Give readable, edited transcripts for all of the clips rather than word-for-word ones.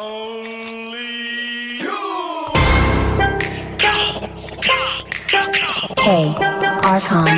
K. Archon.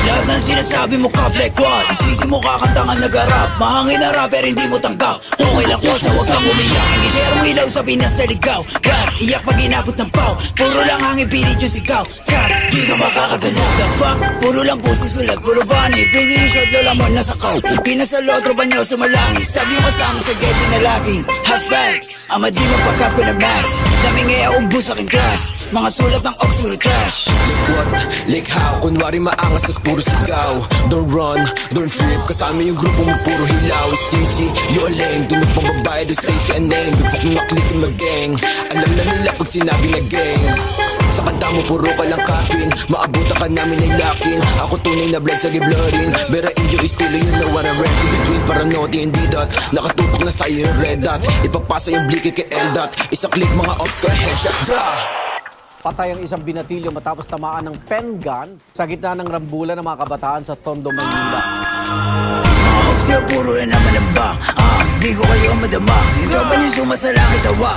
Lahat ng sinasabi mo ka black one, isisi mo kakantangan nag-rap. Mahangin na rapper hindi mo tanggap. Okay lang ko sa huwag kang umiyak. Hindi serong ilaw sa Pinas na ligaw. Rap, iyak pag inabot ng pau. Puro lang hangin pilit yung sigaw. Cut, di ka makakagalaw. The fuck, puro lang pusi sulat. Puro funny, pwede yung shot lola mo nasa kaw. Pinasalo, tropa nyo sumalangis. Sabi mo kasama sa gate na laging hot facts, ama di magpagkap ko na max. Dami ngaya ubus aking class. Mga sulat ng Oxford trash. What? Like how? Kunwari maangas sa puro sigaw. Don't run, don't trip. Kasama yung grupo mo puro hilaw. Stacy, you're lame. Dunod pang babae, do Stacy a name. Bipok na click in mag-gang. Alam na nila pag sinabi na gang. Sa kanta mo puro ka lang kapin. Maabutan ka namin ay lakin. Ako tunay na blood sa giblorin. Bera inyo estilo, you know what I'm ready. Between paranote and D-dot. Nakatutok na sa'yo yung red dot. Ipapasa yung bliki kay L-dot. Isa click mga ops ko, headshot, bra. Patay ang isang binatilyo matapos tamaan ng pen gun sa gitna ng rambulan ng mga kabataan sa Tondo, Manila. Sir, puro na naman ang ba? Di ko kayo madama. Yung tropa niyo sumasalangit tawa.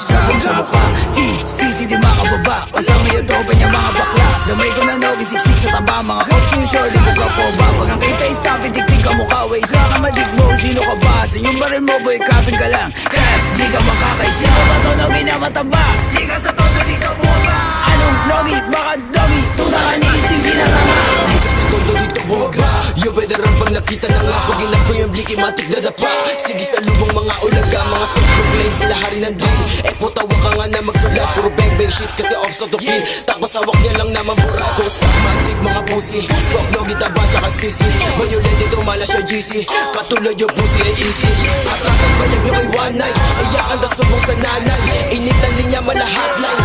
Sabi sa mukha, si di makababa. Kasama yung tropa niya mga bakla. Damay ko na nogi, siksik sa taba. Mga cops yung short, ito ka po ba? Pag ang kita stop, itik-tik ka mukha. Way sa ka madigmo, sino ka ba? Sa inyong baril mo, boy, kapin ka lang. Kaya di ka makakaisi. Sino ba to nogi na mataba? Di ka sa todo dito buwaba. Anong nogi? Baka dogi? Tuta ka ni isisi na tama. Todo dito bumaba. Yung veteran pag nakita na nga. Pag inap ko yung bliki matik na dapa. Sige sa lubong mga ulaga. Mga self-proclaim sila hari ng drill. Tawa ka nga na magsulat. Puro bang-bang shits kasi off to kill. Tapos hawak niya lang naman burado. Sa magic mga pussy. Rock logi taba tsaka stisi. Violent ito mala siya GC. Katulad yung pussy ay easy. Atrasan balag nyo kay one night. Iyakan na subong sa nanay. Init ng linya mala hotline.